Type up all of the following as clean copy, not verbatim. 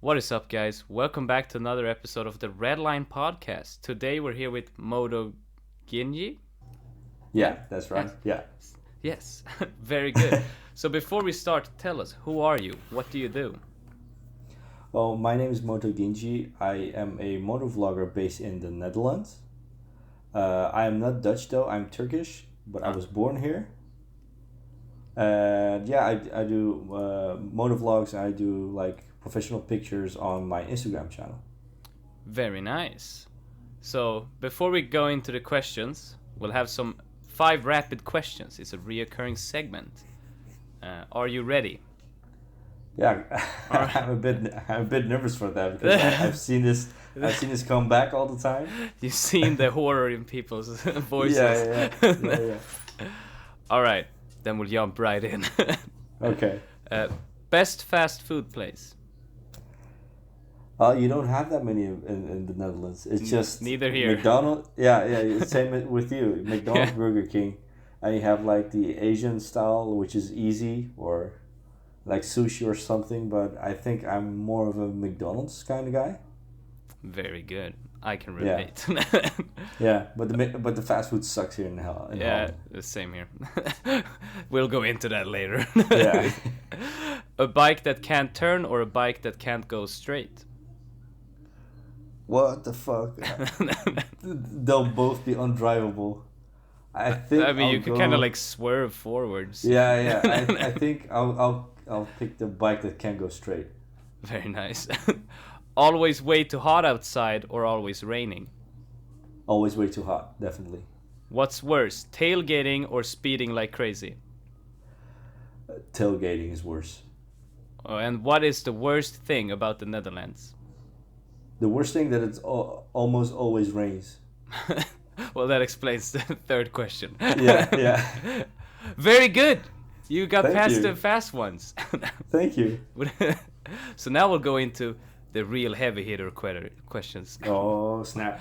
What is up, guys? Welcome back to another episode of the Redline podcast. Today we're here with MotoGinji. Yeah? Yeah, that's Yes. right. Yeah. Yes. Very good. So before we start, tell us, who are you? What do you do? Well, my name is MotoGinji. I am a motovlogger based in the Netherlands. I am not Dutch though. I'm Turkish, but I Ah, was born here. And yeah, I do motovlogs. I do like professional pictures on my Instagram channel. very nice. So before we go into the questions, we'll have some 5 rapid questions. It's a reoccurring segment. Are you ready? Yeah, All right. I'm a bit nervous for that because I've seen this come back all the time. You've seen the horror in people's voices. Yeah, yeah, yeah, yeah. All right, then we'll jump right in. Okay. uh, best fast food place? You don't have that many in the Netherlands. It's just Neither here. McDonald's. Yeah. Same with you. McDonald's, Yeah. Burger King, and you have like the Asian style, which is easy, or like sushi or something. But I think I'm more of a McDonald's kind of guy. Very good. I can Yeah, relate. yeah. But the fast food sucks here in Yeah, Holland. the same here. We'll go into that later. Yeah. A bike that can't turn or a bike that can't go straight? What the fuck? They'll both be undrivable. I I think mean, I'll you could kind of go. like swerve forwards. Yeah. I think I'll pick the bike that can go straight. Very nice. Always way too hot outside or always raining? Always way too hot, definitely. What's worse, tailgating or speeding like crazy? Tailgating is worse. Oh, and what is the worst thing about the Netherlands? The worst thing that almost always rains. Well, that explains the third question. Yeah. Very good. You got Thank past you. the fast ones. Thank you. So now we'll go into the real heavy hitter questions. Oh, snap.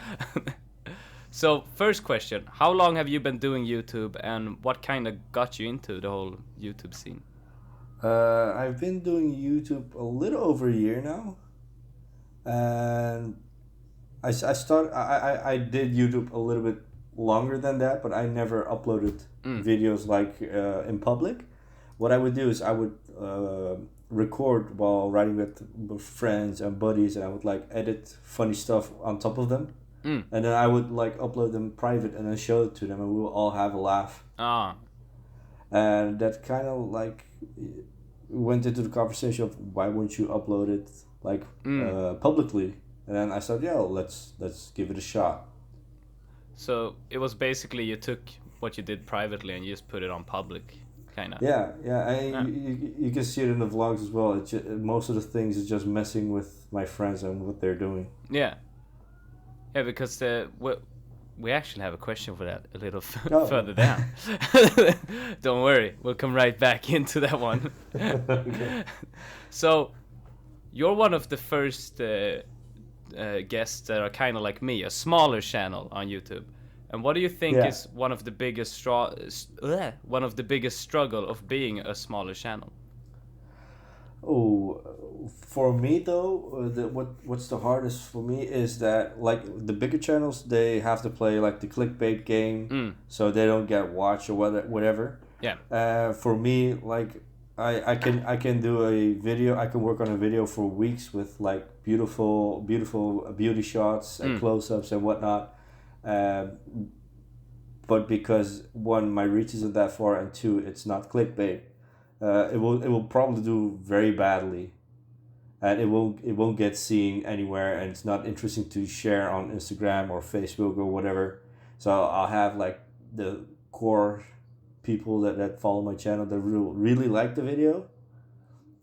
So first question, how long have you been doing YouTube and what kind of got you into the whole YouTube scene? I've been doing YouTube a little over a year now. And I did YouTube a little bit longer than that, but I never uploaded videos like in public. What I would do is I would record while riding with friends and buddies, and I would like edit funny stuff on top of them, Mm. and then I would like upload them private and then show it to them, and we will all have a laugh. Ah, And that kind of like went into the conversation of why wouldn't you upload it like publicly? And then I said, yeah, let's give it a shot. so it was basically you took what you did privately and you just put it on public, kind of. Yeah. Yeah. You can see it in the vlogs as well. Most of the things is just messing with my friends and what they're doing. Yeah, yeah, because we actually have a question for that a little Oh. further down. Don't worry, we'll come right back into that one. Okay. So, you're one of the first guests that are kind of like me, a smaller channel on YouTube. And what do you think Yeah. is one of the biggest struggle of being a smaller channel? Oh, for me though, what's the hardest for me is that like the bigger channels they have to play like the clickbait game, so they don't get watched or whatever. Yeah. For me, like I can do a video. I can work on a video for weeks with like beautiful beauty shots and close ups and whatnot. Um, but because one, my reach isn't that far, and two, it's not clickbait. It will probably do very badly, and it won't get seen anywhere, and it's not interesting to share on Instagram or Facebook or whatever. So I'll have like the core people that follow my channel that really like the video,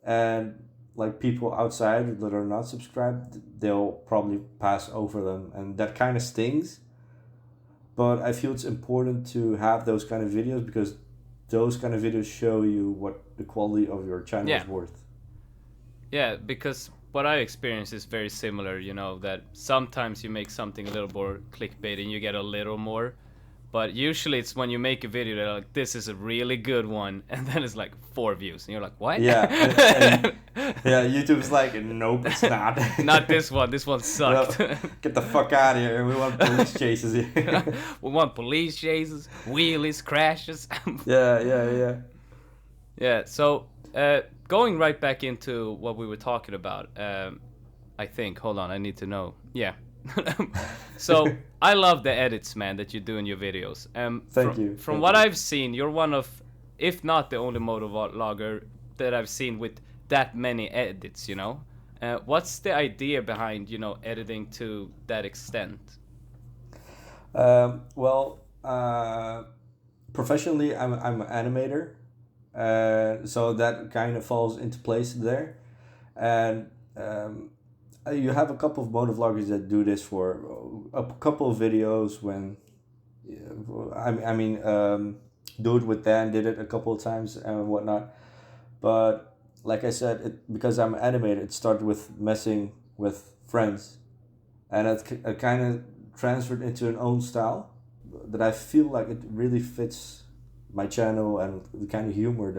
and like people outside that are not subscribed, they'll probably pass over them, and that kind of stings. But I feel it's important to have those kind of videos because those kind of videos show you what the quality of your channel Yeah. is worth. Yeah, because what I experience is very similar, that sometimes you make something a little more clickbait and you get a little more, But usually it's when you make a video, they're like, this is a really good one. And then it's like 4 views. And you're like, what? Yeah. Yeah, YouTube's like, nope, it's not. Not this one. This one sucked. No, get the fuck out of here. We want police chases here. We want police chases, wheelies, crashes. Yeah. Yeah, so going right back into what we were talking about, I think, hold on, I need to know. Yeah. So I love the edits, man, that you do in your videos. Thank you. From what I've seen, you're one of, if not the only motovlogger that I've seen with that many edits, you know? What's the idea behind, you know, editing to that extent? Well, professionally, I'm an animator, so that kind of falls into place there, and you have a couple of motovloggers that do this for a couple of videos. When Do It With Dan did it a couple of times and whatnot, but like I said, because I'm an animator, it started with messing with friends, and it kind of transferred into an own style that I feel like it really fits my channel and the kind of humor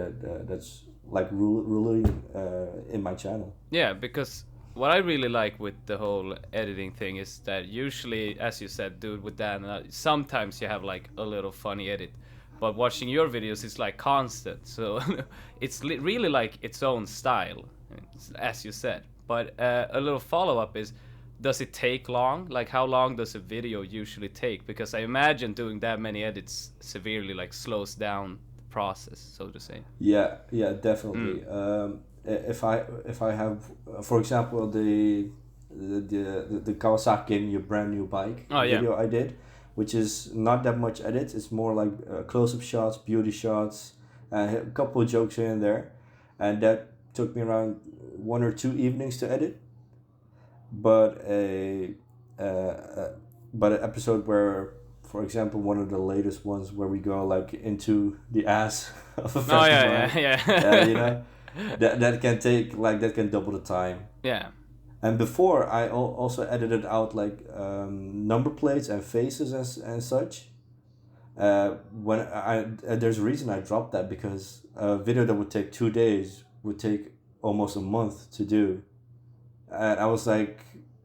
that's like really in my channel. Yeah, because what I really like with the whole editing thing is that usually, as you said, Do It With Dan, sometimes you have like a little funny edit, but watching your videos is like constant, so it's really like its own style, as you said. But a little follow-up is, does it take long? Like, how long does a video usually take? Because I imagine doing that many edits severely like slows down the process, so to say. Yeah, definitely. If I have, for example, the Kawasaki, your brand new bike video I did, which is not that much edits. It's more like close-up shots, beauty shots, a couple of jokes here and there, and that took me around 1 or 2 evenings to edit. But an episode where, for example, one of the latest ones where we go like into the ass of a festival, you know, that can take like, that can double the time. Yeah. And before, I also edited out like number plates and faces and such. There's a reason I dropped that, because a video that would take 2 days would take almost a month to do. And I was like,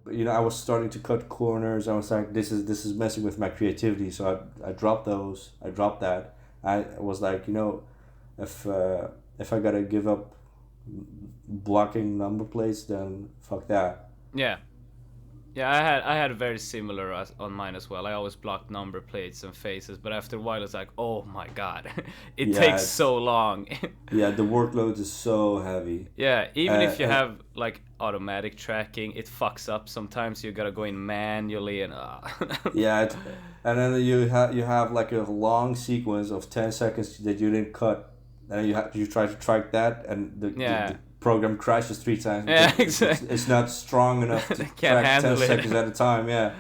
you know, I was starting to cut corners. I was like, this is messing with my creativity. So I dropped those. I dropped that. I was like, you know, if I gotta give up blocking number plates, then fuck that. Yeah. Yeah, I had a very similar on mine as well. I always blocked number plates and faces, but after a while it's like, oh my god, it takes so long. Yeah, the workload is so heavy. Yeah, even if you have like automatic tracking, it fucks up sometimes. You gotta go in manually and yeah, and then you have like a long sequence of 10 seconds that you didn't cut, and you try to track that, and the program crashes 3 times. Yeah, exactly. It's not strong enough to track 10 seconds at a time. Yeah.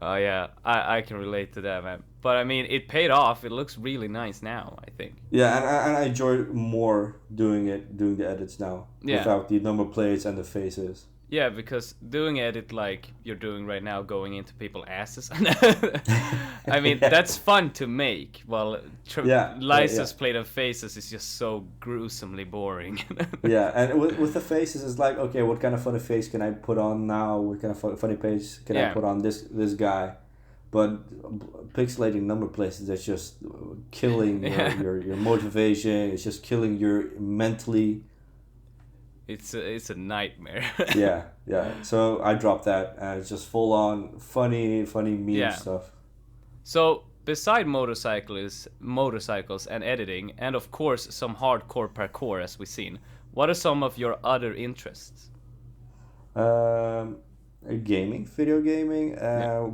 Oh yeah, I can relate to that, man. But I mean, it paid off. It looks really nice now, I think. Yeah, and I enjoy more doing the edits now, without the number plates and the faces. Yeah, because doing edit like you're doing right now, going into people's asses. I mean, that's fun to make. Well, license plate and faces is just so gruesomely boring. Yeah, and with the faces, it's like, okay, what kind of funny face can I put on now? What kind of funny face can I put on this guy? But pixelating number plates, that's just killing your motivation. It's just killing your mentally. It's a nightmare. yeah. So I dropped that, and it's just full on funny meme stuff. So beside motorcycles and editing, and of course some hardcore parkour as we've seen, what are some of your other interests? Gaming, video gaming,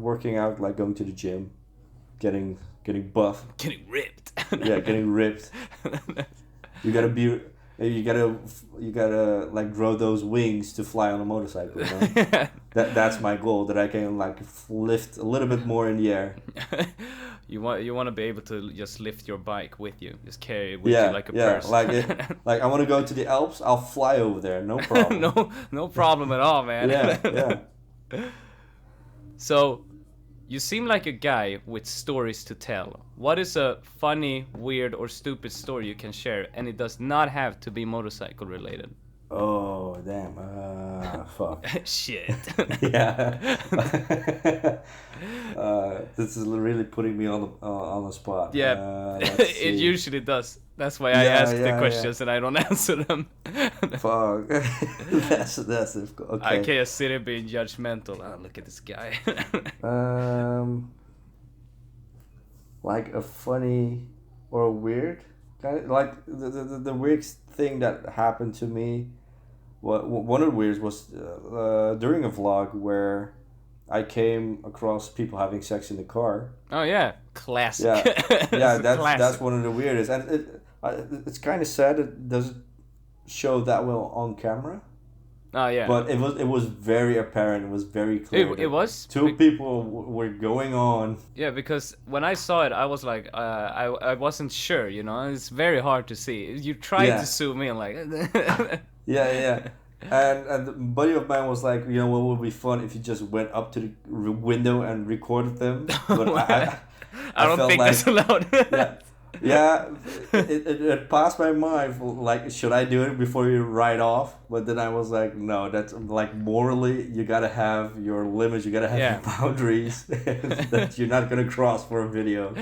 working out, like going to the gym, getting buff, getting ripped. Yeah, getting ripped. You gotta like grow those wings to fly on a motorcycle. You know? That's my goal, that I can like lift a little bit more in the air. You want to be able to just lift your bike with you, just carry it with you like a purse. Like I want to go to the Alps, I'll fly over there, no problem. no problem at all, man. Yeah. So You seem like a guy with stories to tell. What is a funny, weird, or stupid story you can share? And it does not have to be motorcycle related. Oh damn! Fuck. Shit. Yeah. This is really putting me on the spot. Yeah, Let's it see. usually does. That's why I Yeah, ask the yeah, yeah. questions and I don't answer them. Fuck. That's I okay. can't sit and being judgmental. Oh, look at this guy. Um, like a funny or a weird kind of, like the weird thing that happened to me. One of the weirds was during a vlog where I came across people having sex in the car. Oh yeah, classic. Yeah, yeah, It's a that's classic. one of the weirdest, and it's kind of sad it doesn't show that well on camera. Oh yeah. But it was very apparent. It was very clear. It was two people were going on. Yeah, because when I saw it, I was like, I wasn't sure. You know, it's very hard to see. You try Yeah. to zoom in, like. Yeah, yeah. And a buddy of mine was like, what would be fun if you just went up to the window and recorded them. But I don't felt think like, that's allowed. yeah, yeah. It passed my mind. Like, should I do it before you ride off? But then I was like, no. That's like morally, you gotta have your limits. You gotta have your boundaries that you're not gonna cross for a video.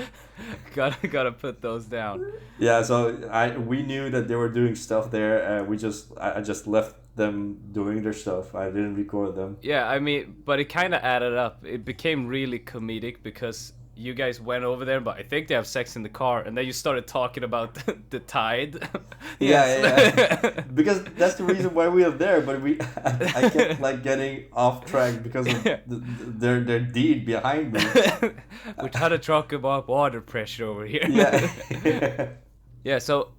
Gotta put those down. Yeah. So we knew that they were doing stuff there. I just left them doing their stuff. I didn't record them. Yeah, I mean, but it kind of added up. It became really comedic because you guys went over there, but I think they have sex in the car, and then you started talking about the tide. Yeah. Because that's the reason why we are there. But I kept like getting off track because of their deed behind me. We try to talk about water pressure over here. Yeah. Yeah, so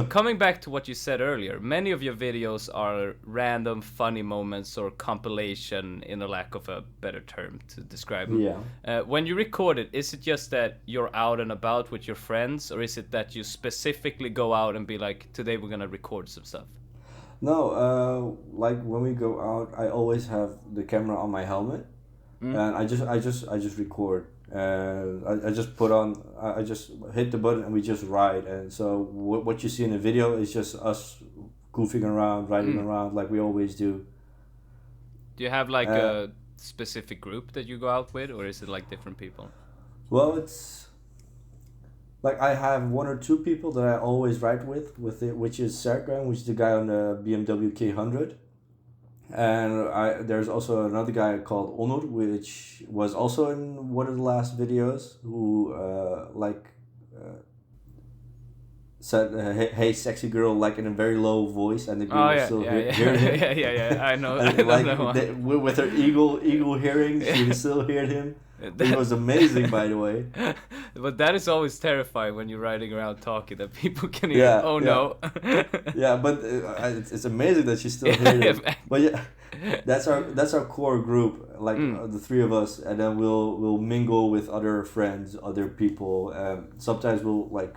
coming back to what you said earlier, many of your videos are random funny moments or compilation, in a lack of a better term to describe them. Yeah. When you record it, is it just that you're out and about with your friends, or is it that you specifically go out and be like, today we're gonna record some stuff? No, like when we go out, I always have the camera on my helmet, and I just record. I just put on. I just hit the button and we just ride. And so what you see in the video is just us goofing around, riding around like we always do. Do you have like a specific group that you go out with, or is it like different people? Well, it's like I have one or two people that I always ride with it, which is Serkan, which is the guy on the BMW K100. And there's also another guy called Onur, which was also in one of the last videos, who said, "Hey, sexy girl," like in a very low voice, and the girl still hear him. Yeah. I know. And I know with her eagle hearing, she can still hear him. It was amazing, by the way. But that is always terrifying when you're riding around talking that people can hear. No. Yeah, but it's amazing that she still hears it. But yeah, that's our core group, like the three of us, and then we'll mingle with other friends, other people. Sometimes we'll like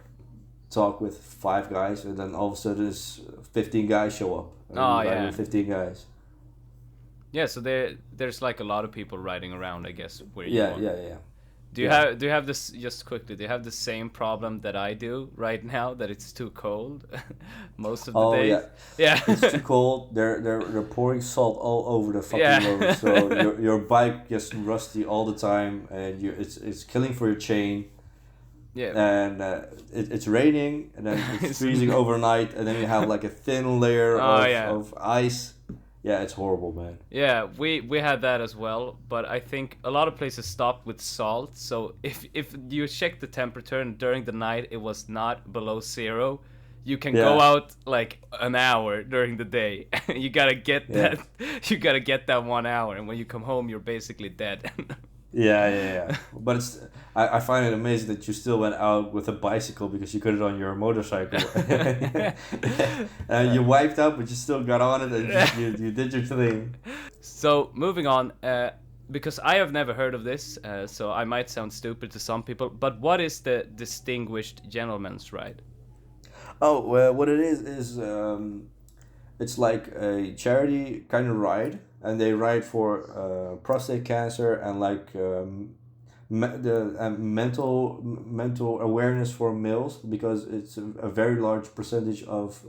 talk with 5 guys, and then all of a sudden 15 guys show up. And 15 guys. Yeah, so there's like a lot of people riding around, I guess. Where you Yeah. Do you have this, just quickly? Do you have the same problem that I do right now, that it's too cold most of the days? Yeah. It's too cold. They're pouring salt all over the fucking road, so your bike gets rusty all the time, and it's killing for your chain. Yeah. And it's raining, and then it's freezing overnight, and then you have like a thin layer of ice. Yeah, it's horrible, man. Yeah, we had that as well, but I think a lot of places stopped with salt. So if you check the temperature and during the night it was not below 0, you can go out like an hour during the day. You gotta get that. You gotta get that 1 hour, and when you come home, you're basically dead. Yeah. But I find it amazing that you still went out with a bicycle because you got it on your motorcycle. You wiped up, but you still got on it, and you did your thing. So moving on, because I have never heard of this, so I might sound stupid to some people, but what is the distinguished gentleman's ride? Oh, well, what it is it's like a charity kind of ride, and they ride for prostate cancer and like mental awareness for males, because it's a very large percentage of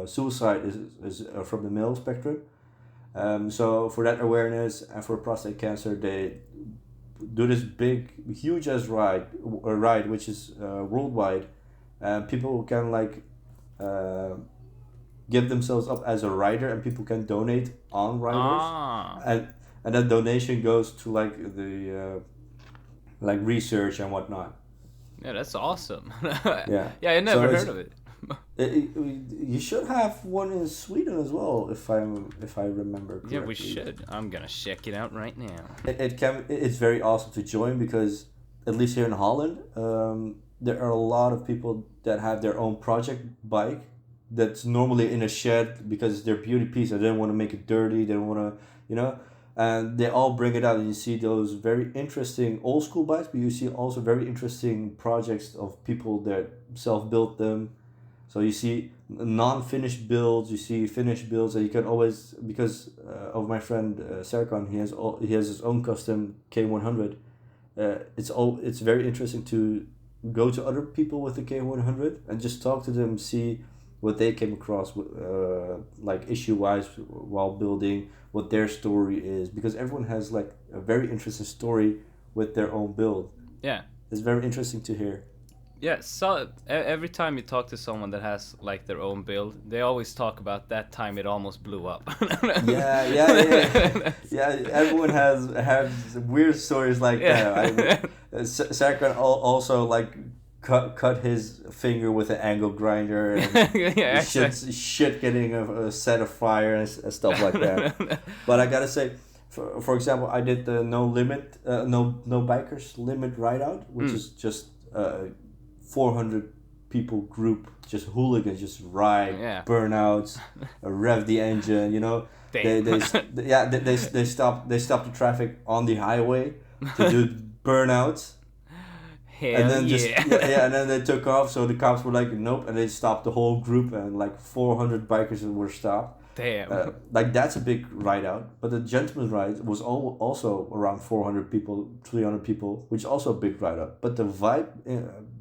suicide is from the male spectrum. So for that awareness and for prostate cancer, they do this big, huge as ride, which is worldwide. People can like give themselves up as a rider, and people can donate on riders, and that donation goes to like the like research and whatnot. Yeah, that's awesome. Yeah. Yeah, I never heard of it. You should have one in Sweden as well, if I remember correctly. Yeah, we should. I'm gonna check it out right now. It's very awesome to join, because at least here in Holland, there are a lot of people that have their own project bike that's normally in a shed because it's their beauty piece. They don't want to make it dirty. They don't want to, and they all bring it out, and you see those very interesting old school bikes, but you see also very interesting projects of people that self-built them. So you see non-finished builds, you see finished builds, and you can always, because of my friend Serkan, he has his own custom K100. It's very interesting to go to other people with the K100 and just talk to them, see what they came across like issue-wise while building, what their story is, because everyone has like a very interesting story with their own build. Yeah. It's very interesting to hear. Yeah, so every time you talk to someone that has like their own build, they always talk about that time it almost blew up. Yeah. Everyone has weird stories like that. Serkan also like cut his finger with an angle grinder, and shit getting a set of fire and stuff like that. But I gotta say, for example, I did the no bikers limit ride out, which is just 400 people group, just hooligans, just ride, burnouts, rev the engine, they stop the traffic on the highway to do burnouts. And then and then they took off, so the cops were like, nope, and they stopped the whole group, and like 400 bikers were stopped. Damn. Like that's a big ride out, but the gentleman's ride was also around 400 people, 300 people, which is also a big ride out. But the vibe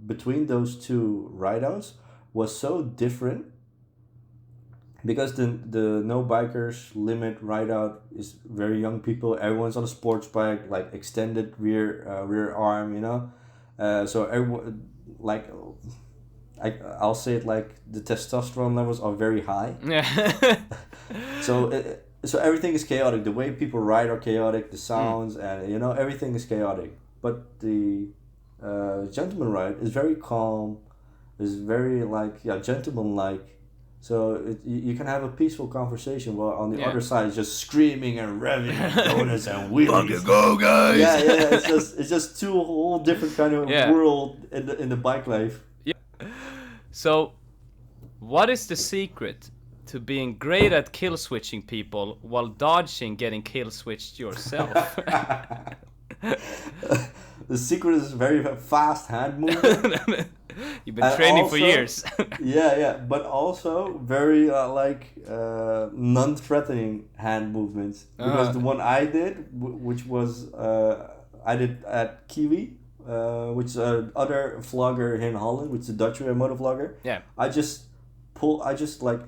between those two ride outs was so different, because the no bikers limit ride out is very young people. Everyone's on a sports bike, like extended rear arm, so everyone, like, I'll say it like the testosterone levels are very high. Yeah. So everything is chaotic. The way people ride are chaotic. The sounds and everything is chaotic. But the gentleman ride is very calm. Is very gentleman-like. So you can have a peaceful conversation, while on the other side is just screaming and revving and donuts and wheelies. Fucking go, guys! Yeah. It's just two whole different kind of world in the bike life. Yeah. So, what is the secret to being great at kill switching people while dodging getting kill switched yourself? The secret is very fast hand movement. You've been training for years. But also very non-threatening hand movements. Because the one I did, which was I did at Kiwi, which is other vlogger here in Holland, which is a Dutch motovlogger. Yeah. I just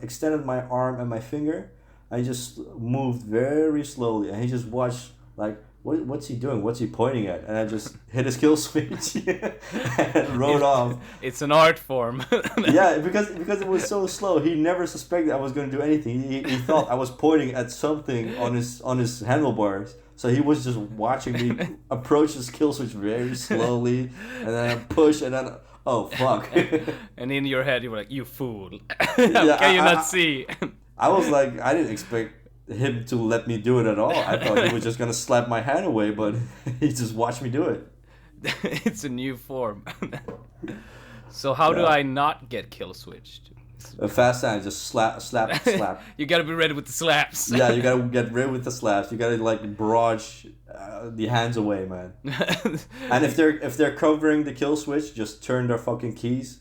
extended my arm and my finger. I just moved very slowly, and he just watched like. What's he doing? What's he pointing at? And I just hit his kill switch and rode off. It's an art form. Yeah, because it was so slow. He never suspected I was going to do anything. He thought I was pointing at something on his handlebars. So he was just watching me approach his kill switch very slowly, and then I push, and then oh fuck. And in your head you were like, you fool. Can you not see? I was like, I didn't expect him to let me do it at all. I thought he was just gonna slap my hand away, but he just watched me do it. It's a new form. So how do I not get kill switched? A fast hand, just slap. You gotta be ready with the slaps. Yeah, you gotta get ready with the slaps. You gotta like barrage the hands away, man. And if they're covering the kill switch, just turn their fucking keys.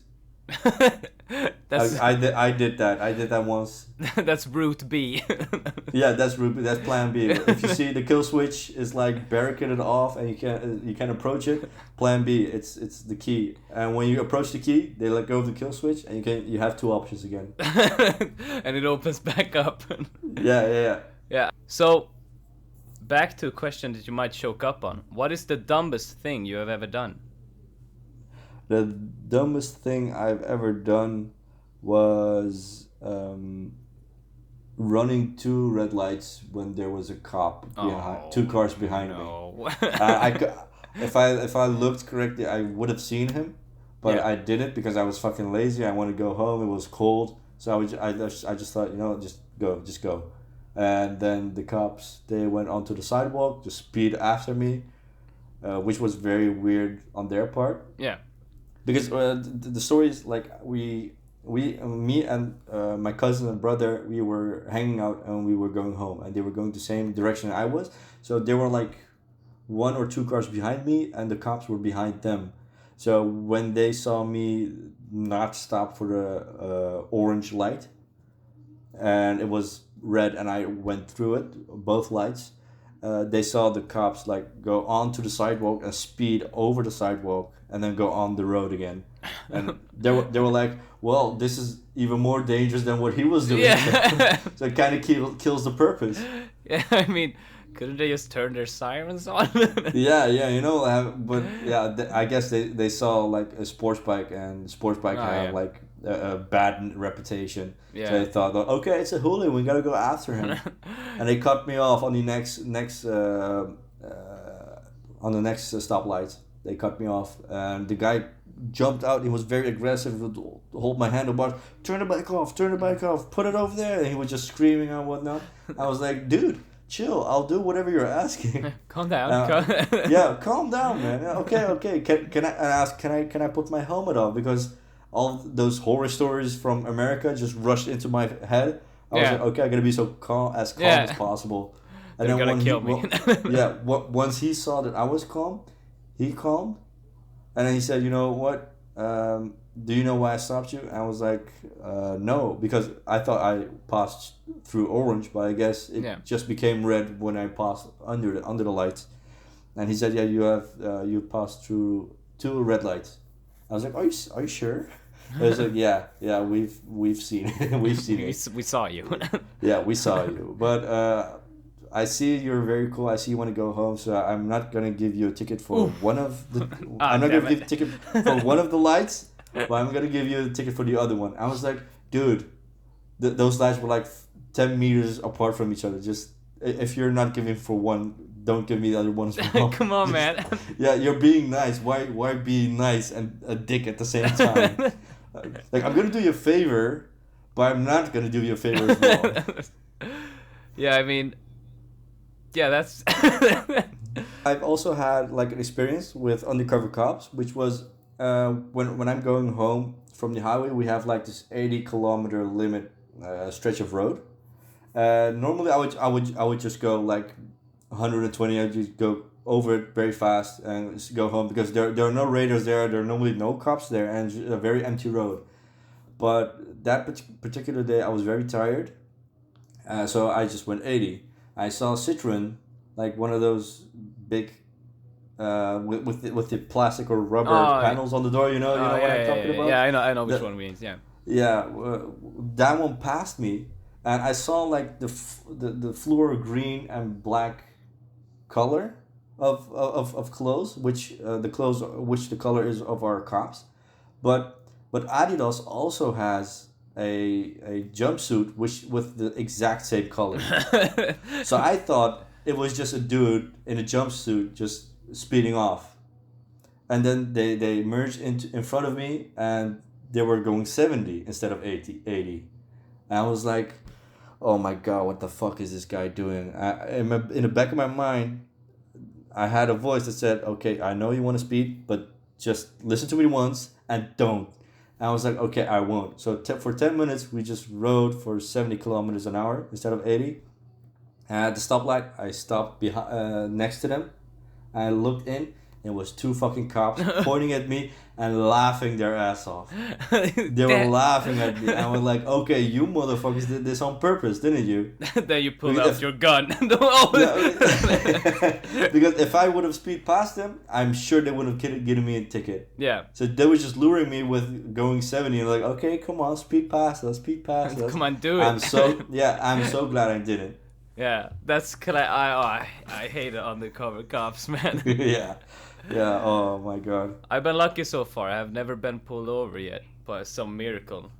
That's I did that. I did that once. that's route B. Yeah, that's plan B. If you see the kill switch is like barricaded off and you can't approach it, plan B. It's the key. And when you approach the key, they let go of the kill switch and you have two options again. And it opens back up. Yeah. Yeah. So back to a question that you might choke up on. What is the dumbest thing you have ever done? The dumbest thing I've ever done was running two red lights when there was a cop behind, two cars behind me. If I looked correctly, I would have seen him, but I didn't because I was fucking lazy. I wanted to go home. It was cold, so I just thought, just go. And then the cops, they went onto the sidewalk, just speed after me, which was very weird on their part. Yeah. Because the story is like me and my cousin and brother, we were hanging out and we were going home, and they were going the same direction I was. So there were like one or two cars behind me, and the cops were behind them. So when they saw me not stop for the orange light, and it was red, and I went through it, both lights, they saw the cops like go onto the sidewalk and speed over the sidewalk and then go on the road again, and they were like, well, this is even more dangerous than what he was doing. Yeah. So it kind of kills the purpose. Yeah, I mean, couldn't they just turn their sirens on? Yeah, but yeah, I guess they saw like a sports bike, and sports bike have like a bad reputation. Yeah. So they thought, okay, it's a hooligan, we gotta go after him. And they cut me off on the next stoplight. They cut me off, and the guy jumped out. He was very aggressive, would hold my handlebars, turn the bike off, put it over there, and he was just screaming and whatnot. I was like, dude, chill, I'll do whatever you're asking. Calm down. Yeah, calm down, man. Okay. Can I put my helmet on? Because all those horror stories from America just rushed into my head. I was like, okay, I gotta be so calm as possible. And they're gonna kill me. Once he saw that I was calm, he calmed, and then he said, you know what? Do you know why I stopped you? And I was like, no, because I thought I passed through orange, but I guess it just became red when I passed under the lights. And he said, yeah, you passed through two red lights. I was like, are you sure? I was like, yeah, we've seen it. We've seen it. We saw you. Yeah, we saw you. But I see you're very cool. I see you want to go home, so I'm not gonna give you a ticket for one of the. I'm not gonna give you a ticket for one of the lights, but I'm gonna give you a ticket for the other one. I was like, dude, those lights were like 10 meters apart from each other. Just if you're not giving for one, don't give me the other one as well. Come on, man. Yeah, you're being nice. Why be nice and a dick at the same time? Like, I'm gonna do you a favor, but I'm not gonna do you a favor as well. Yeah, I mean, yeah, that's. I've also had like an experience with undercover cops, which was when I'm going home from the highway, we have like this 80-kilometer limit stretch of road. Normally, I would just go like 120. I just go over it very fast and just go home because there are no radars there. There are normally no cops there, and it's a very empty road. But that particular day, I was very tired, so I just went 80. I saw Citroen, like one of those big, with the plastic or rubber panels on the door. You know what I'm talking about? Yeah, I know which one means. Yeah. Yeah, that one passed me, and I saw like the fluor green and black color of clothes, which the color is of our cops, but Adidas also has a jumpsuit which with the exact same color. So I thought it was just a dude in a jumpsuit just speeding off, and then they merged in front of me, and they were going 70 instead of 80. And I was like, oh my god, what the fuck is this guy doing? In the back of my mind, I had a voice that said, okay, I know you want to speed, but just listen to me once and don't. And I was like, okay, I won't. So for 10 minutes, we just rode for 70 kilometers an hour instead of 80. And at the stoplight, I stopped next to them. I looked in, and it was 2 fucking cops pointing at me and laughing their ass off. They were laughing at me. I was like, okay, you motherfuckers did this on purpose, didn't you? Then you pulled out your gun. Because if I would have speed past them, I'm sure they would have given me a ticket. Yeah. So they were just luring me with going 70 and like, okay, come on, speed past us. Come on, do it. I'm so glad I didn't. Yeah, that's cause I hate undercover cops, man. Yeah. Oh my god. I've been lucky so far. I have never been pulled over yet by some miracle.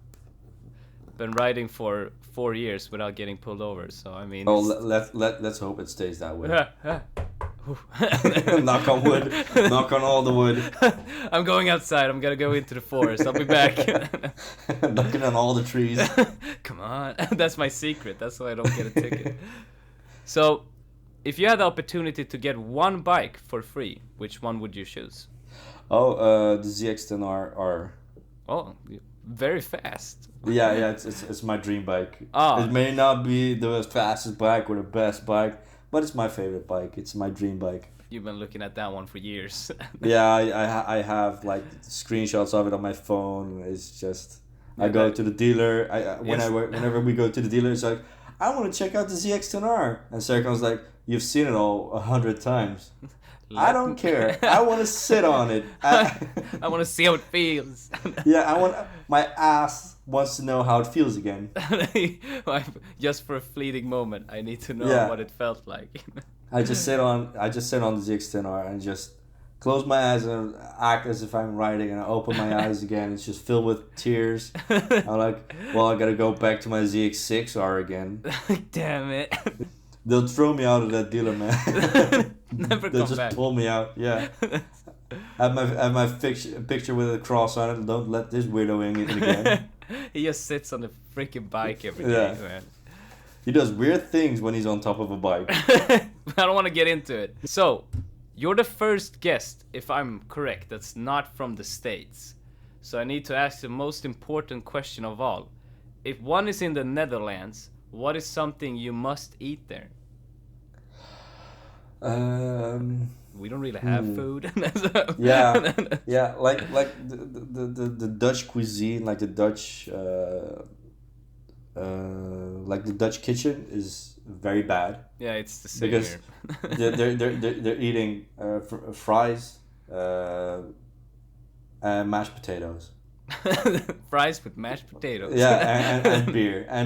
Been riding for 4 years without getting pulled over. So I mean. Oh, let's hope it stays that way. Knock on wood. Knock on all the wood. I'm going outside. I'm gonna go into the forest. I'll be back. Knocking on all the trees. Come on. That's my secret. That's why I don't get a ticket. So, if you had the opportunity to get one bike for free, which one would you choose? Oh, the ZX-10R. Oh, very fast. Yeah, it's my dream bike. Oh. It may not be the fastest bike or the best bike, but it's my favorite bike. It's my dream bike. You've been looking at that one for years. Yeah, I have like screenshots of it on my phone. It's just I go to the dealer. Whenever we go to the dealer, it's like, I want to check out the ZX-10R, and Serkan's like, you've seen it all 100 times. I don't care. I want to sit on it. I want to see how it feels. Yeah, my ass wants to know how it feels again. Just for a fleeting moment, I need to know what it felt like. I just sit on the ZX-10R and just close my eyes and act as if I'm riding, and I open my eyes again. It's just filled with tears. I'm like, well, I gotta go back to my ZX6R again. Damn it. They'll throw me out of that dealer, man. Never They'll come back. just pull me out. Yeah. Have my picture with a cross on it. Don't let this weirdo in again. He just sits on the freaking bike every day, man. He does weird things when he's on top of a bike. I don't want to get into it. So, you're the first guest, if I'm correct, that's not from the States. So I need to ask the most important question of all. If one is in the Netherlands, what is something you must eat there? We don't really have food. yeah, like the Dutch cuisine, like the Dutch, like the Dutch kitchen is very bad. Yeah, it's the same because here. they're eating fries and mashed potatoes. Fries with mashed potatoes. Yeah, and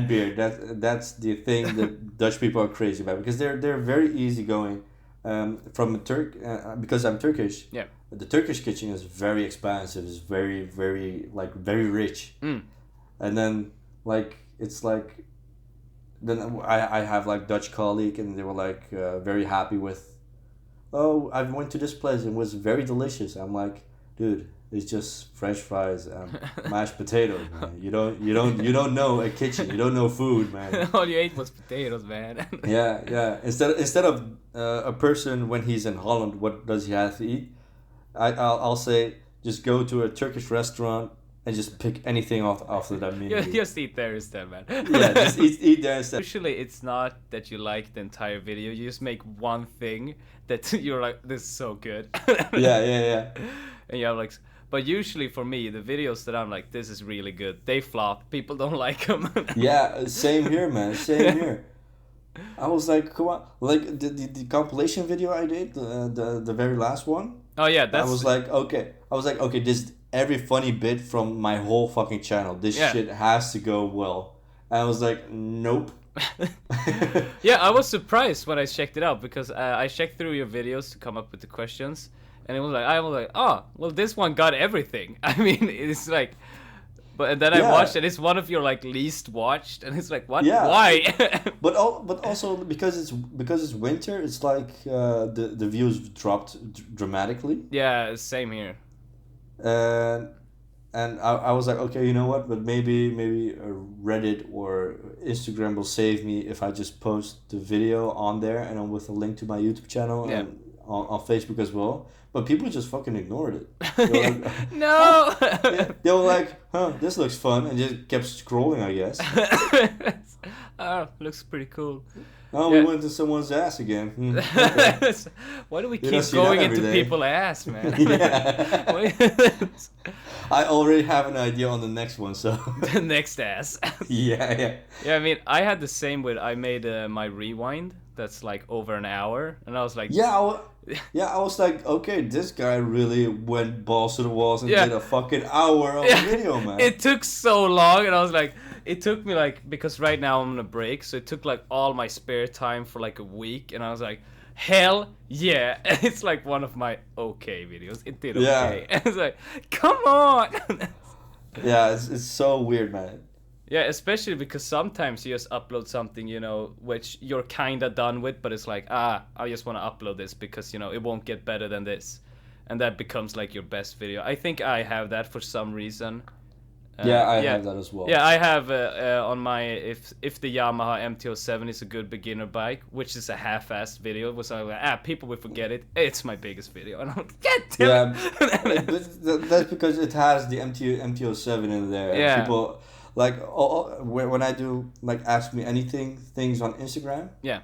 beer. That's the thing that Dutch people are crazy about, because they're very easygoing. From because I'm Turkish. Yeah. The Turkish kitchen is very expansive. It's very very rich. And then it's like. Then I have like Dutch colleague, and they were like very happy with. Oh, I went to this place and it was very delicious. I'm like, dude, it's just French fries and mashed potatoes, man. You don't know a kitchen. You don't know food, man. All you ate was potatoes, man. Yeah. Instead of a person when he's in Holland, what does he have to eat? I'll say just go to a Turkish restaurant and just pick anything off of that menu. Just eat there instead, man. Yeah, just eat there instead. Usually it's not that you like the entire video. You just make one thing that you're like, this is so good. Yeah. And you have like, but usually for me, the videos that I'm like, this is really good, they flop. People don't like them. Yeah, same here, man. Same here. I was like, come on, like the compilation video I did, the very last one. Oh yeah, that's. I was like, okay, this every funny bit from my whole fucking channel. This shit has to go well. And I was like, nope. Yeah, I was surprised when I checked it out, because I checked through your videos to come up with the questions, and I was like, oh, well, this one got everything. I mean, it's like. But then I watched it. It's one of your like least watched, and it's like, what? Yeah. Why? but also because it's winter, it's like the views dropped dramatically. Yeah, same here. And I was like, okay, you know what? But maybe Reddit or Instagram will save me if I just post the video on there and I'm with a link to my YouTube channel and on Facebook as well. But people just fucking ignored it. They were like, no. They were like, huh, this looks fun, and just kept scrolling, I guess. Oh, looks pretty cool. Oh, we went to someone's ass again. Okay. Why do we You don't keep see going that every into day. people's ass, man? Yeah. I already have an idea on the next one, so. The next ass. Yeah. Yeah, I mean, I had the same with, I made my rewind that's like over an hour, and I was like, I was like, okay, this guy really went balls to the walls and Yeah. did a fucking hour of video, man. It took so long, and I was like, it took me like, because right now I'm on a break, so it took like all my spare time for like a week, and I was like, hell yeah. It's like one of my okay videos. It did okay. And it's like, come on. Yeah, it's so weird, man. Yeah, especially because sometimes you just upload something, which you're kind of done with, but it's like, I just want to upload this because, it won't get better than this. And that becomes like your best video. I think I have that for some reason. I have that as well. Yeah, I have on my, if the Yamaha MT-07 is a good beginner bike, which is a half-assed video, was like, people will forget it. It's my biggest video. And I'm like, get damn it. That's because it has the MT-07 in there. Yeah. People... Like when I do like ask me anything things on Instagram. Yeah.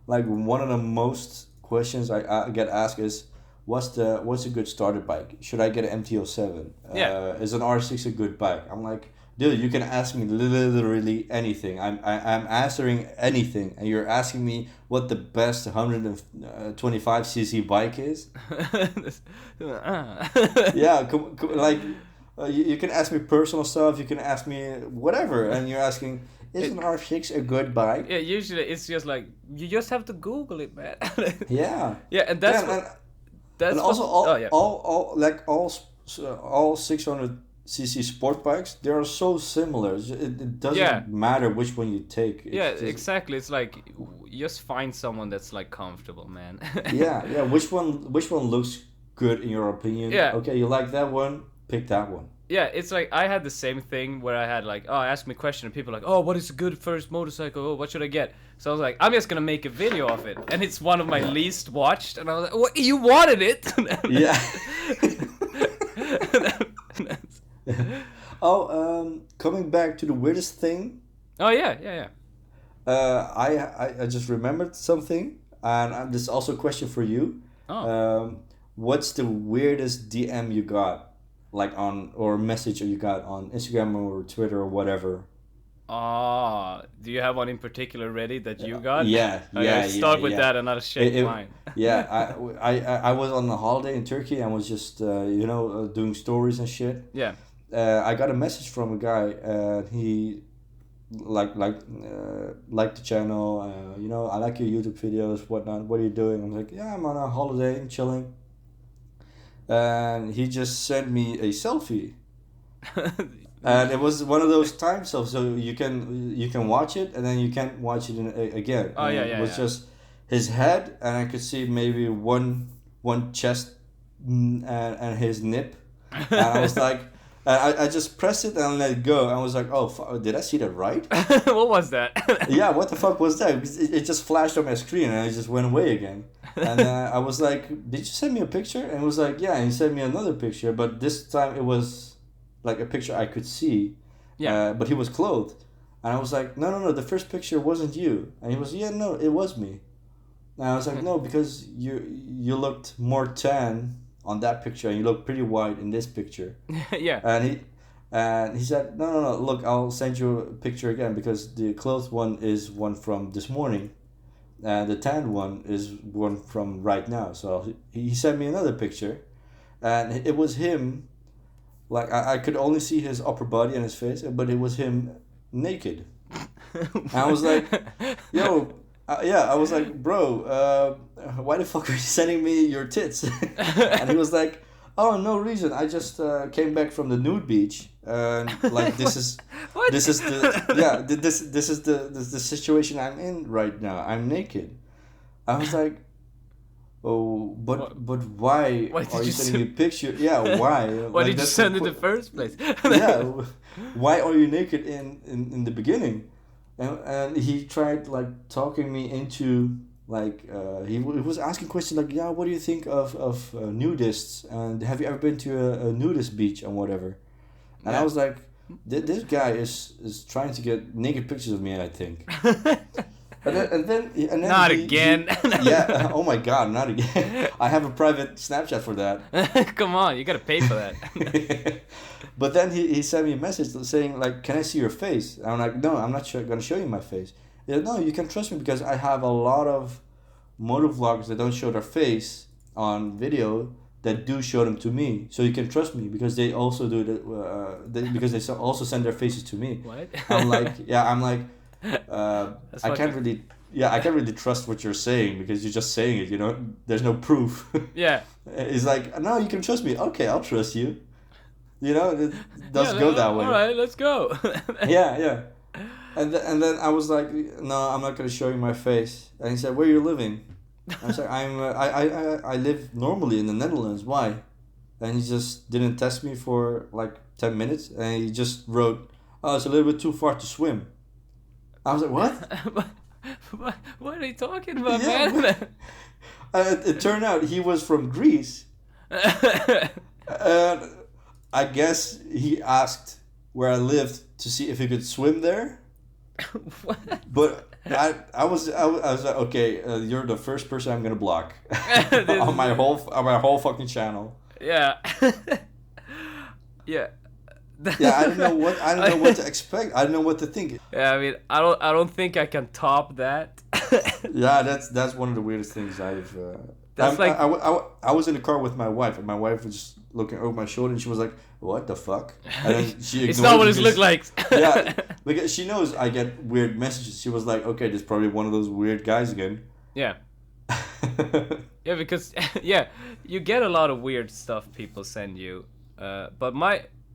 Like one of the most questions I get asked is, what's a good starter bike? Should I get an MT-07? Yeah. Is an R6 a good bike? I'm like, dude, you can ask me literally anything. I'm answering anything, and you're asking me what the best 125cc bike is. Yeah, like. You can ask me personal stuff, you can ask me whatever, and you're asking, is an R6 a good bike? Yeah, usually it's just like, you just have to Google it, man. Yeah. Yeah, and that's and also all 600cc sport bikes, they are so similar. It doesn't matter which one you take. Exactly. It's like, just find someone that's like comfortable, man. yeah. Which one looks good in your opinion? Yeah. Okay, you like that one? Pick that one. Yeah, it's like I had the same thing where I had like, ask me a question and people are like, what is a good first motorcycle? Oh, what should I get? So I was like, I'm just gonna make a video of it, and it's one of my least watched, and I was like, what? You wanted it? Yeah. Coming back to the weirdest thing. Oh yeah. I just remembered something, and this is also a question for you. What's the weirdest DM you got? Like or message you got on Instagram or Twitter or whatever. Do you have one in particular ready that you got? Yeah. Start with that and I'll shake mine. Yeah, I was on a holiday in Turkey and was just doing stories and shit. Yeah. I got a message from a guy and he liked the channel. I like your YouTube videos, whatnot. What are you doing? I'm like, yeah, I'm on a holiday, I'm chilling. And he just sent me a selfie. And it was one of those time selfies, so you can watch it and then you can't watch it again. It was just his head, and I could see maybe one chest and his nip. And I was like, I just pressed it and let it go. I was like, did I see that right? What was that? Yeah, what the fuck was that? It just flashed on my screen and it just went away again. And I was like, did you send me a picture? And it was like, yeah, and he sent me another picture, but this time it was like a picture I could see. Yeah. But he was clothed. And I was like, no, the first picture wasn't you. And he was, yeah, no, it was me. And I was like, no, because you looked more tan on that picture and you look pretty white in this picture. Yeah. And he said, no, look, I'll send you a picture again because the clothed one is one from this morning. And the tanned one is one from right now. So he sent me another picture. And it was him. Like, I could only see his upper body and his face. But it was him naked. And I was like, yo... I was like, bro, why the fuck are you sending me your tits? And he was like, oh, no reason. I just came back from the nude beach, and like this is the situation I'm in right now. I'm naked. I was like, oh, but why are you sending me a picture? Yeah, why? Why did you send it in the first place? Yeah, why are you naked in the beginning? And he tried like talking me into like he was asking questions like, yeah, what do you think of nudists, and have you ever been to a nudist beach and whatever? And I was like, this guy is trying to get naked pictures of me, I think. And then Not again. Yeah. Oh my God, not again. I have a private Snapchat for that. Come on, you gotta pay for that. But then he sent me a message saying like, "Can I see your face?" I'm like, "No, I'm not gonna show you my face." Yeah, no, you can trust me because I have a lot of motovlogs that don't show their face on video that do show them to me. So you can trust me because they also do that. Because they also send their faces to me. What? I'm like, yeah, I'm like, That's I can't fucking- really. Yeah, I can't really trust what you're saying because you're just saying it. You know, there's no proof. Yeah. It's like, no, you can trust me. Okay, I'll trust you. You know, it does Yeah, go that way. All right, let's go. Yeah. And then I was like, no, I'm not gonna show you my face. And he said, where are you living? I was like, I live normally in the Netherlands. Why? And he just didn't test me for like 10 minutes, and he just wrote, oh, it's a little bit too far to swim. I was like, what? What are you talking about, Yeah, man? It turned out he was from Greece. And I guess he asked where I lived to see if he could swim there. What? But I was like, okay, you're the first person I'm gonna block on my whole fucking channel. Yeah. Yeah. Yeah, I don't know what to expect. I don't know what to think. Yeah, I mean, I don't think I can top that. Yeah, that's one of the weirdest things I've. That's like- I was in the car with my wife, and my wife was just looking over my shoulder, and she was like, "What the fuck?" And then she It's ignored not what it it look because- like. Yeah, because she knows I get weird messages. She was like, "Okay, this is probably one of those weird guys again." Yeah. Yeah, because yeah, you get a lot of weird stuff people send you. But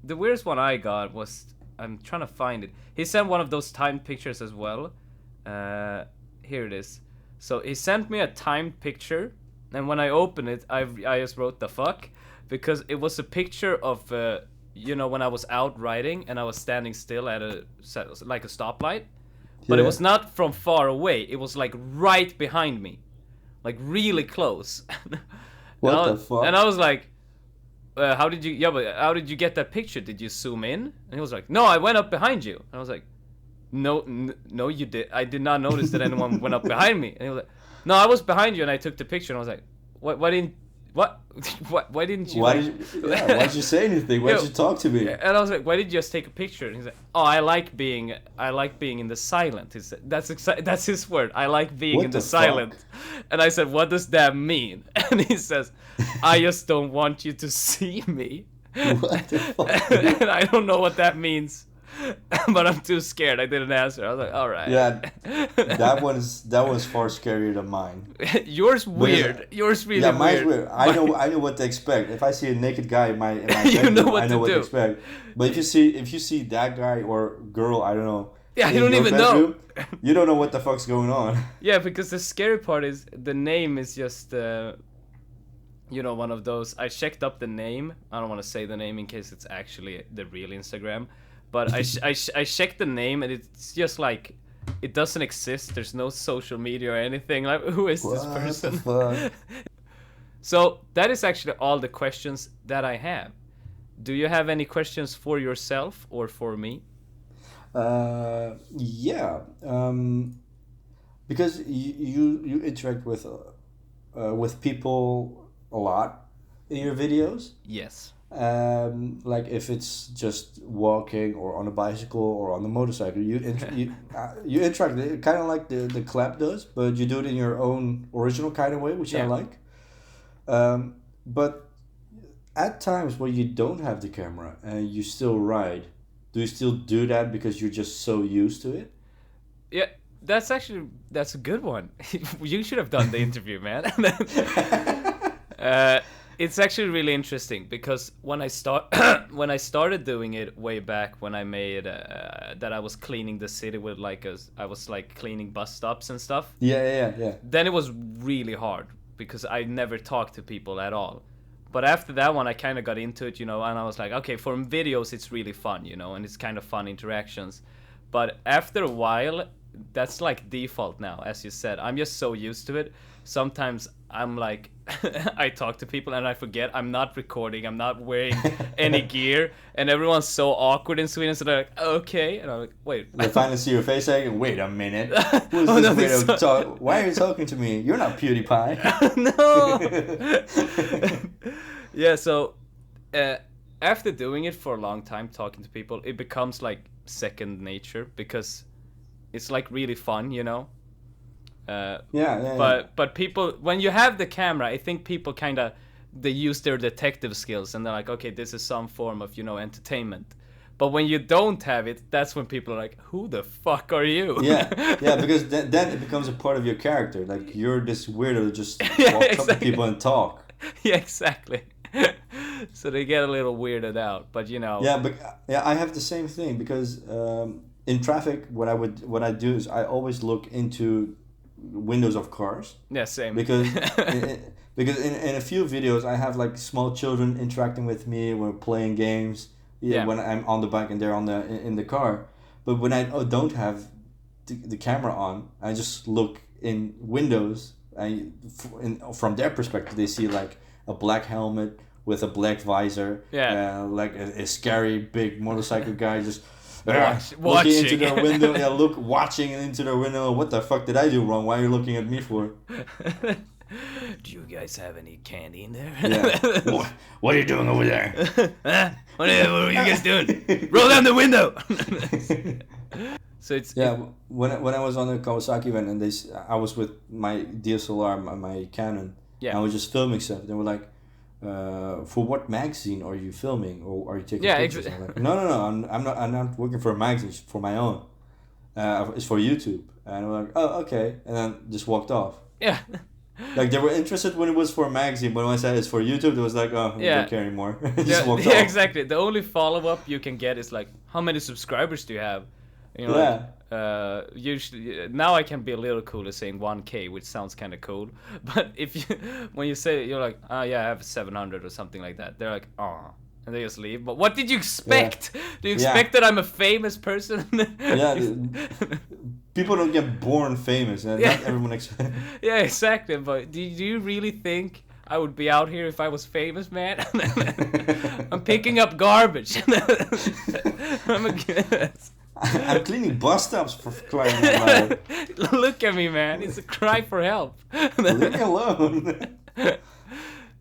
the weirdest one I got was, I'm trying to find it. He sent one of those timed pictures as well. Here it is. So he sent me a timed picture, and when I opened it, I just wrote the fuck, because it was a picture of when I was out riding and I was standing still at a stoplight, but it Yeah. was not from far away. It was like right behind me, like really close. What And the fuck? And I was like, how did you get that picture? Did you zoom in? And he was like, no, I went up behind you. And I was like, no, you did. I did not notice that anyone went up behind me. And he was like, no, I was behind you and I took the picture. And I was like, why didn't you? Why'd you say anything? Why'd you talk to me? And I was like, why did you just take a picture? And he's like, oh, I like being in the silent. That's his word. I like being What in the the fuck? silent. And I said, what does that mean? And he says, I just don't want you to see me. What the fuck? And I don't know what that means, but I'm too scared. I didn't answer. I was like, all right. Yeah, that was far scarier than mine. Yours weird. Yours really Yeah, mine's weird. weird. I know what to expect. If I see a naked guy in my You bedroom, know what I know to what do. to expect. But if you see that guy or girl, I don't know. Yeah, in you don't your even know. bedroom, you don't know what the fuck's going on. Yeah, because the scary part is the name is just, one of those. I checked up the name. I don't want to say the name in case it's actually the real Instagram. But I checked the name and it's just like, it doesn't exist. There's no social media or anything. Like, who is this What person? the fuck? So that is actually all the questions that I have. Do you have any questions for yourself or for me? Yeah. Because you interact with people a lot in your videos. Yes. Like if it's just walking or on a bicycle or on the motorcycle, you interact kind of like the clap does, but you do it in your own original kind of way, which I Yeah. like. But at times when you don't have the camera and you still ride, do you still do that because you're just so used to it? Yeah, that's a good one. You should have done the interview, man. It's actually really interesting because when I started doing it way back when I made that I was cleaning the city with I was cleaning bus stops and stuff. Yeah. Then it was really hard because I never talked to people at all. But after that one, I kind of got into it, and I was like, okay, for videos, it's really fun, and it's kind of fun interactions. But after a while, that's like default now, as you said. I'm just so used to it. Sometimes I'm like, I talk to people and I forget I'm not recording, I'm not wearing any gear, and everyone's so awkward in Sweden, so they're like, okay, and I'm like, wait. They finally see your face, like, wait a minute, who's Oh, no, this weirdo talk? Why are you talking to me? You're not PewDiePie. No. Yeah, so after doing it for a long time, talking to people, it becomes like second nature, because it's like really fun, you know. But people, when you have the camera, I think people kind of, they use their detective skills and they're like, okay, this is some form of, you know, entertainment. But when you don't have it, that's when people are like, who the fuck are you? Yeah, because then it becomes a part of your character. Like, you're this weirdo that just Yeah, walks up to exactly. people and talk. Yeah, exactly. So they get a little weirded out, but you know. Yeah, but I have the same thing, because in traffic, what I do is I always look into windows of cars. Yeah, same. Because in a few videos I have like small children interacting with me. We're playing games. Yeah. When I'm on the bike and they're in the car. But when I don't have the camera on, I just look in windows. From their perspective, they see like a black helmet with a black visor. Yeah. Like a scary big motorcycle guy just Watching. looking into their window. Yeah, watching into their window. What the fuck did I do wrong? Why are you looking at me for? Do you guys have any candy in there? Yeah. What are you doing over there? Huh? What are you guys doing? Roll down the window. So it's when I was on the Kawasaki event, and I was with my DSLR, my Canon. Yeah. And I was just filming stuff. They were like, for what magazine are you filming, or are you taking pictures? I'm like, no, I'm not working for a magazine. It's for my own. It's for YouTube. And I'm like, oh, okay, and then just walked off. Yeah. Like, they were interested when it was for a magazine, but when I said it's for YouTube, it was like, oh, I don't care anymore. Just walked off. Exactly. The only follow-up you can get is like, how many subscribers do you have? You know, usually now I can be a little cooler saying 1K, which sounds kind of cool. But when you say it, you're like, oh yeah, I have 700 or something like that. They're like, oh, and they just leave. But what did you expect? Yeah. Do you expect that I'm a famous person? Yeah. People don't get born famous, and not everyone expects. Yeah, exactly. But do you really think I would be out here if I was famous, man? I'm picking up garbage. I'm cleaning bus stops, for crying out loud. Look at me, man. It's a cry for help. Leave me alone.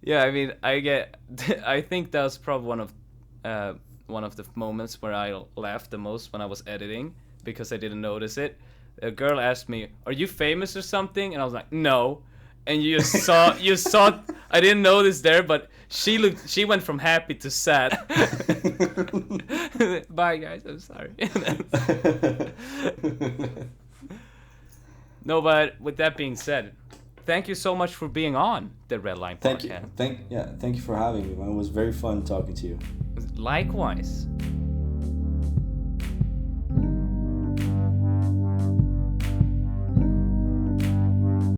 Yeah, I mean, I think that was probably one of the moments where I laughed the most when I was editing, because I didn't notice it. A girl asked me, "Are you famous or something?" And I was like, "No." And you saw I didn't notice there, but she went from happy to sad. Bye guys, I'm sorry. No, but with that being said, thank you so much for being on the Redline podcast. Thank you for having me, man. It was very fun talking to you. Likewise.